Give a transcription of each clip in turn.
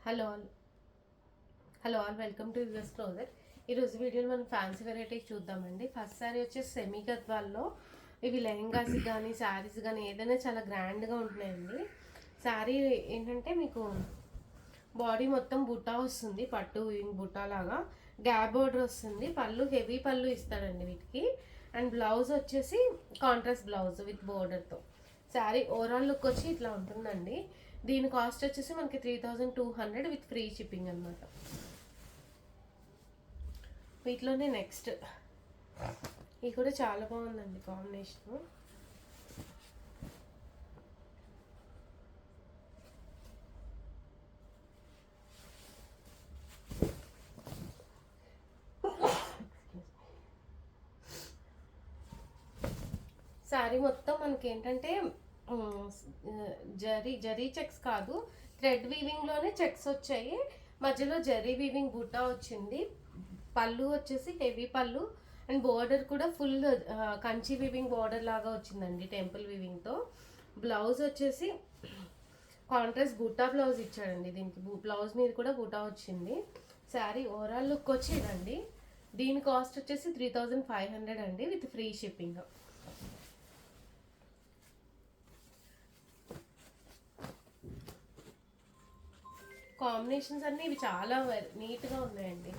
Hello all welcome to yours closer. ఈరోజు వీడియోలో మనం ఫ్యాన్సీ వెరైటీస్ చూద్దామండి. ఫస్ట్ శారీ వచ్చేసి సెమీ గద్వాల్లో ఇవి లెహంగాస్ కానీ శారీస్ కానీ ఏదైనా చాలా గ్రాండ్గా ఉంటున్నాయండి. శారీ ఏంటంటే మీకు బాడీ మొత్తం బుట్టా వస్తుంది, పట్టు బుట్టా లాగా గ్యాప్ బోర్డర్ వస్తుంది. పళ్ళు హెవీ పళ్ళు ఇస్తాడండి వీటికి. అండ్ బ్లౌజ్ వచ్చేసి కాంట్రాస్ట్ బ్లౌజ్ విత్ బోర్డర్తో. శారీ ఓవరాల్ లుక్ వచ్చి ఇట్లా ఉంటుందండి. దీని కాస్ట్ వచ్చేసి మనకి 3200 విత్ ఫ్రీ షిప్పింగ్ అనమాట. వీటిలోనే నెక్స్ట్ ఇది కూడా చాలా బాగుందండి కాంబినేషన్. శారీ మొత్తం మనకి ఏంటంటే జరీ చెక్స్ కాదు, థ్రెడ్ వీవింగ్లోనే చెక్స్ వచ్చాయి. మధ్యలో జరీ వీవింగ్ బుట్టా వచ్చింది. పళ్ళు వచ్చేసి హెవీ పళ్ళు అండ్ బోర్డర్ కూడా ఫుల్ కంచి వీవింగ్ బోర్డర్ లాగా వచ్చిందండి టెంపుల్ వీవింగ్తో. బ్లౌజ్ వచ్చేసి కాంట్రాస్ట్ బుట్టా బ్లౌజ్ ఇచ్చాడండి. దీనికి బ్లౌజ్ మీద కూడా బుట్టా వచ్చింది. శారీ ఓవరాల్ లుక్ వచ్చి ఇదండి. దీని కాస్ట్ వచ్చేసి 3500 అండి విత్ ఫ్రీ షిప్పింగ్. కాంబినేషన్స్ అన్నీ ఇవి చాలా నీట్గా ఉన్నాయండి.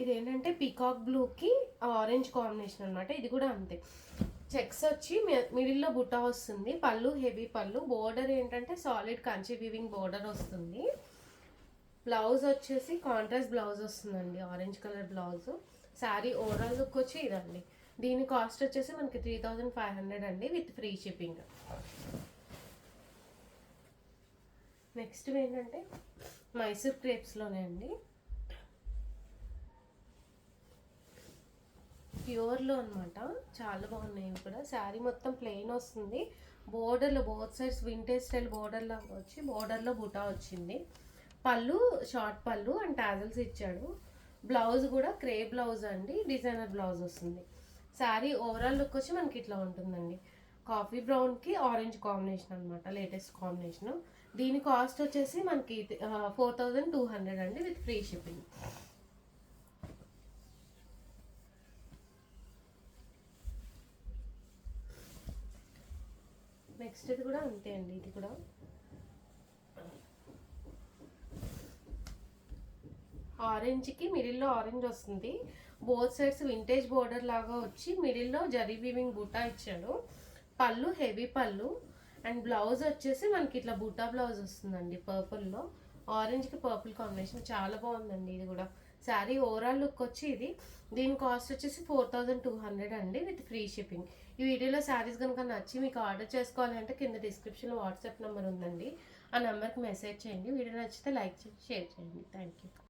ఇదేంటంటే పీకాక్ బ్లూకి ఆరెంజ్ కాంబినేషన్ అనమాట. ఇది కూడా అంతే. చెక్స్ వచ్చి మిడిల్లో బుట్ట వస్తుంది. పళ్ళు హెవీ పళ్ళు. బోర్డర్ ఏంటంటే సాలిడ్ కంచి వీవింగ్ బోర్డర్ వస్తుంది. బ్లౌజ్ వచ్చేసి కాంట్రాస్ట్ బ్లౌజ్ వస్తుందండి, orange colour blouse. Sari overall look వచ్చి ఇదండి. దీని కాస్ట్ వచ్చేసి మనకి 3500 అండి విత్ ఫ్రీ షిప్పింగ్. నెక్స్ట్ ఏంటంటే మైసూర్ క్రేప్స్లోనే అండి, ప్యూర్లో అనమాట. చాలా బాగున్నాయి ఇవి కూడా. శారీ మొత్తం ప్లెయిన్ వస్తుంది. బోర్డర్లో both sides vintage style border లాగా వచ్చి బోర్డర్లో బుటా వచ్చింది. పళ్ళు షార్ట్ పళ్ళు అండ్ టాజల్స్ ఇచ్చాడు. బ్లౌజ్ కూడా క్రేప్ బ్లౌజ్ అండి, డిజైనర్ బ్లౌజ్ వస్తుంది. శారీ ఓవరాల్ లుక్ వచ్చి మనకి ఇట్లా ఉంటుందండి. కాఫీ బ్రౌన్కి ఆరెంజ్ కాంబినేషన్ అనమాట, లేటెస్ట్ కాంబినేషన్. దీని కాస్ట్ వచ్చేసి మనకి 4200 అండి విత్ ఫ్రీ షిప్పింగ్. నెక్స్ట్ ఇది కూడా అంతే అండి. ఇది కూడా ఆరెంజ్కి మిడిల్లో ఆరెంజ్ వస్తుంది. బోత్ సైడ్స్ వింటేజ్ బోర్డర్ లాగా వచ్చి మిడిల్లో జరీ వీవింగ్ బూటా ఇచ్చాడు. పళ్ళు హెవీ పళ్ళు అండ్ బ్లౌజ్ వచ్చేసి మనకి ఇట్లా బూటా బ్లౌజ్ వస్తుందండి పర్పుల్లో. ఆరెంజ్కి పర్పుల్ కాంబినేషన్ చాలా బాగుందండి ఇది కూడా. శారీ ఓవరాల్ లుక్ వచ్చి ఇది. దీని కాస్ట్ వచ్చేసి 4200 అండి విత్ ఫ్రీ షిప్పింగ్. ఈ వీడియోలో శారీస్ కనుక నచ్చి మీకు ఆర్డర్ చేసుకోవాలి అంటే కింద డిస్క్రిప్షన్లో వాట్సాప్ నెంబర్ ఉందండి. ఆ నెంబర్కి మెసేజ్ చేయండి. వీడియో నచ్చితే లైక్ చేసి షేర్ చేయండి. Thank you.